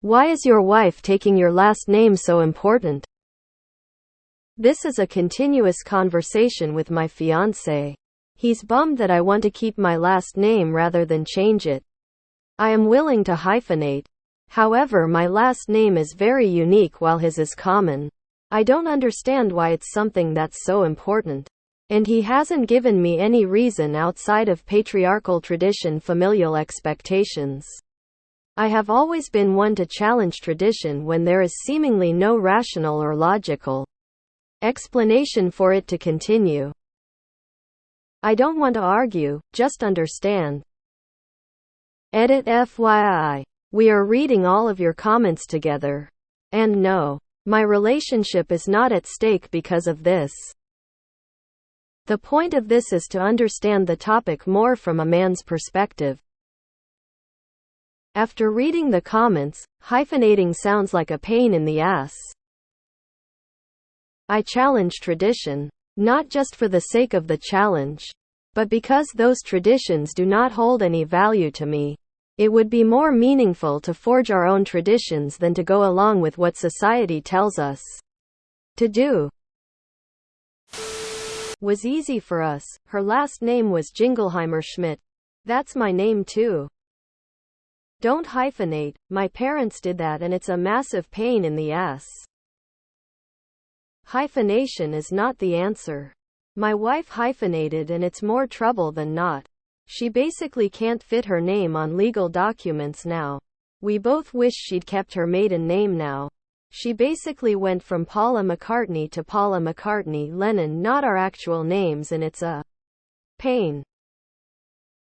Why is your wife taking your last name so important? This is a continuous conversation with my fiancé. He's bummed that I want to keep my last name rather than change it. I am willing to hyphenate. However, my last name is very unique while his is common. I don't understand why it's something that's so important. And he hasn't given me any reason outside of patriarchal tradition, familial expectations. I have always been one to challenge tradition when there is seemingly no rational or logical explanation for it to continue. I don't want to argue, just understand. Edit FYI. We are reading all of your comments together. And no, my relationship is not at stake because of this. The point of this is to understand the topic more from a man's perspective. After reading the comments, hyphenating sounds like a pain in the ass. I challenge tradition, not just for the sake of the challenge, but because those traditions do not hold any value to me. It would be more meaningful to forge our own traditions than to go along with what society tells us to do. Was easy for us. Her last name was Jingleheimer Schmidt. That's my name too. Don't hyphenate. My parents did that and it's a massive pain in the ass. Hyphenation is not the answer. My wife hyphenated and it's more trouble than not. She basically can't fit her name on legal documents now. We both wish she'd kept her maiden name now. She basically went from Paula McCartney to Paula McCartney Lennon, not our actual names, and it's a pain.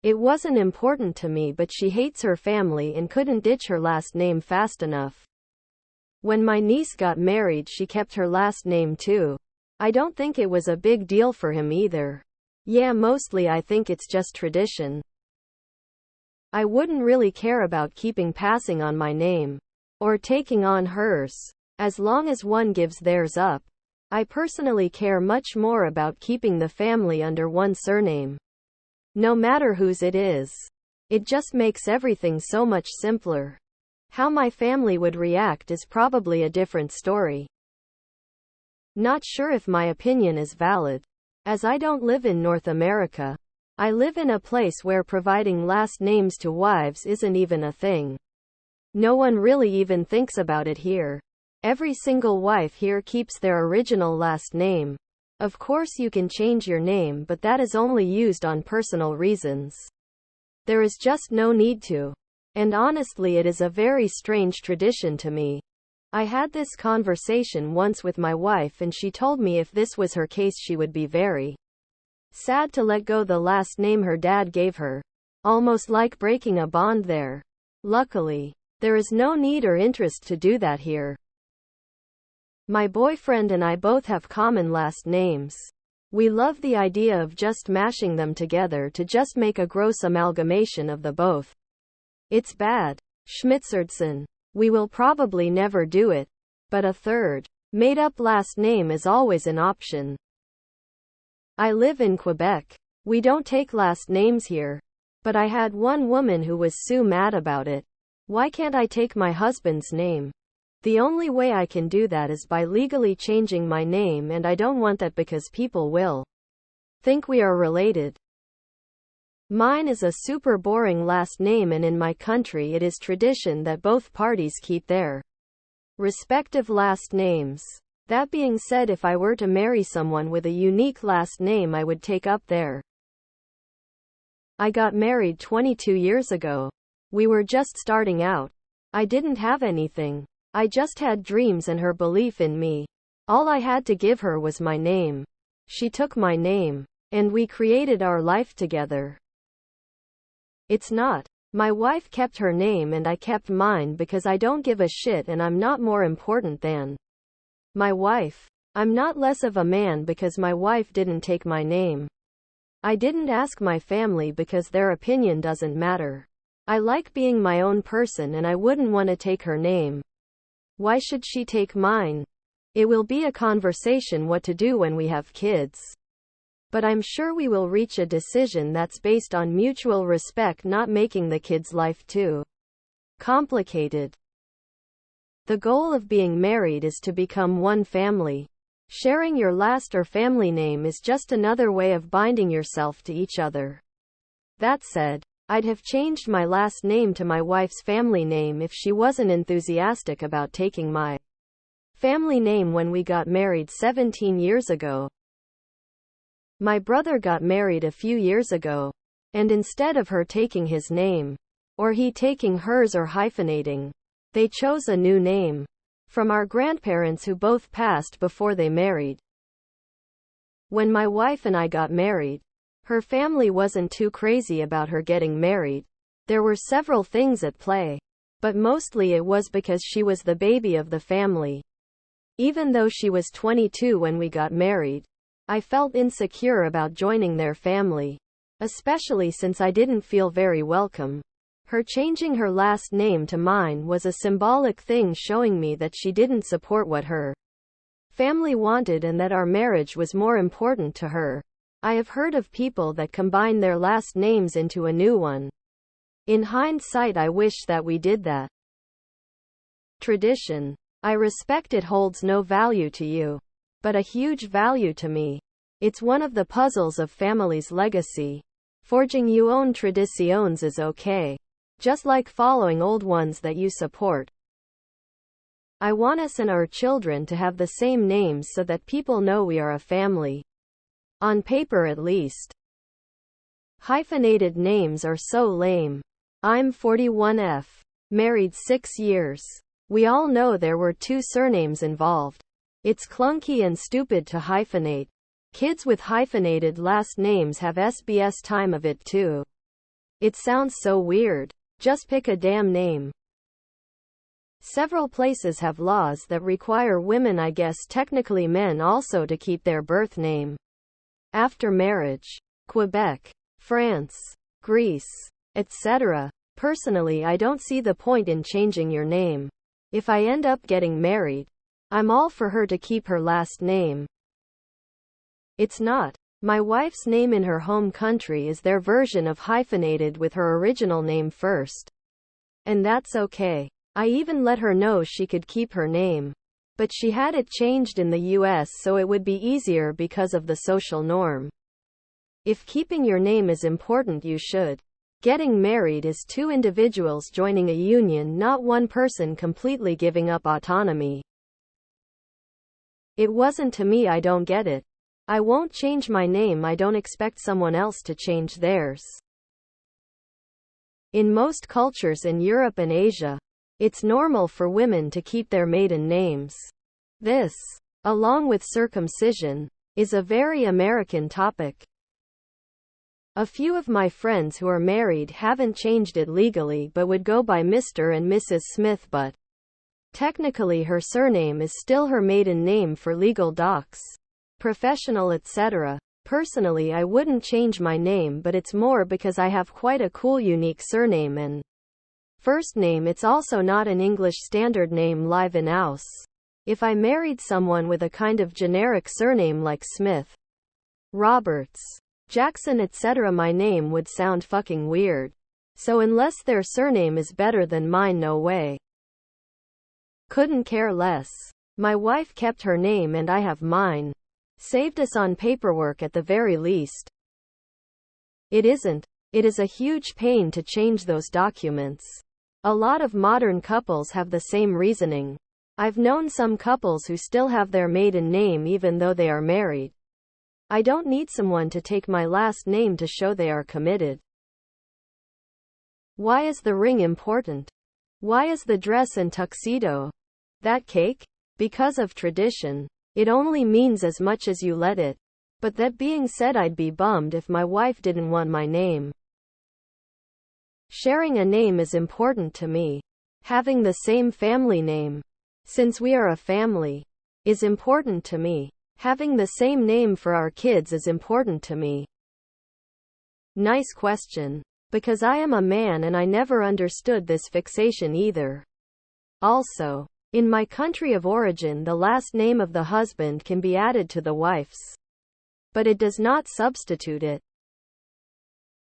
It wasn't important to me, but she hates her family and couldn't ditch her last name fast enough. When my niece got married, she kept her last name too. I don't think it was a big deal for him either. Yeah, mostly I think it's just tradition. I wouldn't really care about keeping passing on my name, or taking on hers, as long as one gives theirs up. I personally care much more about keeping the family under one surname. No matter whose it is. It just makes everything so much simpler. How my family would react is probably a different story. Not sure if my opinion is valid. As I don't live in North America, I live in a place where providing last names to wives isn't even a thing. No one really even thinks about it here. Every single wife here keeps their original last name. Of course you can change your name, but that is only used on personal reasons. There is just no need to. And honestly, it is a very strange tradition to me. I had this conversation once with my wife and she told me if this was her case she would be very sad to let go the last name her dad gave her. Almost like breaking a bond there. Luckily, there is no need or interest to do that here. My boyfriend and I both have common last names. We love the idea of just mashing them together to just make a gross amalgamation of the both. It's bad. Schmitzerdson. We will probably never do it. But a third, made-up last name is always an option. I live in Quebec. We don't take last names here. But I had one woman who was so mad about it. Why can't I take my husband's name? The only way I can do that is by legally changing my name, and I don't want that because people will think we are related. Mine is a super boring last name, and in my country it is tradition that both parties keep their respective last names. That being said, if I were to marry someone with a unique last name, I would take up their. I got married 22 years ago. We were just starting out. I didn't have anything. I just had dreams and her belief in me. All I had to give her was my name. She took my name. And we created our life together. It's not. My wife kept her name and I kept mine because I don't give a shit and I'm not more important than my wife. I'm not less of a man because my wife didn't take my name. I didn't ask my family because their opinion doesn't matter. I like being my own person and I wouldn't want to take her name. Why should she take mine? It will be a conversation what to do when we have kids. But I'm sure we will reach a decision that's based on mutual respect, not making the kids' life too complicated. The goal of being married is to become one family. Sharing your last or family name is just another way of binding yourself to each other. That said, I'd have changed my last name to my wife's family name if she wasn't enthusiastic about taking my family name when we got married 17 years ago. My brother got married a few years ago, and instead of her taking his name, or he taking hers or hyphenating, they chose a new name from our grandparents who both passed before they married. When my wife and I got married, her family wasn't too crazy about her getting married. There were several things at play, but mostly it was because she was the baby of the family. Even though she was 22 when we got married, I felt insecure about joining their family, especially since I didn't feel very welcome. Her changing her last name to mine was a symbolic thing, showing me that she didn't support what her family wanted and that our marriage was more important to her. I have heard of people that combine their last names into a new one. In hindsight, I wish that we did that. Tradition. I respect it holds no value to you, but a huge value to me. It's one of the puzzles of family's legacy. Forging your own traditions is okay, just like following old ones that you support. I want us and our children to have the same names so that people know we are a family. On paper at least. Hyphenated names are so lame. I'm 41F. Married 6 years. We all know there were 2 surnames involved. It's clunky and stupid to hyphenate. Kids with hyphenated last names have SBS time of it too. It sounds so weird. Just pick a damn name. Several places have laws that require women, I guess technically men also, to keep their birth name after marriage. Quebec, France, Greece, etc. Personally, I don't see the point in changing your name. If I end up getting married, I'm all for her to keep her last name. It's not. My wife's name in her home country is their version of hyphenated with her original name first. And that's okay. I even let her know she could keep her name. But she had it changed in the US so it would be easier because of the social norm. If keeping your name is important, you should. Getting married is 2 individuals joining a union, not one person completely giving up autonomy. It wasn't to me. I don't get it. I won't change my name. I don't expect someone else to change theirs. In most cultures in Europe and Asia, it's normal for women to keep their maiden names. This, along with circumcision, is a very American topic. A few of my friends who are married haven't changed it legally but would go by Mr. and Mrs. Smith, but technically her surname is still her maiden name for legal docs, professional, etc. Personally, I wouldn't change my name, but it's more because I have quite a cool unique surname and first name. It's also not an English standard name live in house. If I married someone with a kind of generic surname like Smith, Roberts, Jackson, etc., my name would sound fucking weird. So unless their surname is better than mine, no way. Couldn't care less. My wife kept her name and I have mine. Saved us on paperwork at the very least. It isn't. It is a huge pain to change those documents. A lot of modern couples have the same reasoning. I've known some couples who still have their maiden name even though they are married. I don't need someone to take my last name to show they are committed. Why is the ring important? Why is the dress and tuxedo? That cake? Because of tradition. It only means as much as you let it. But that being said, I'd be bummed if my wife didn't want my name. Sharing a name is important to me. Having the same family name, since we are a family, is important to me. Having the same name for our kids is important to me. Nice question. Because I am a man and I never understood this fixation either. Also, in my country of origin, the last name of the husband can be added to the wife's, but it does not substitute it.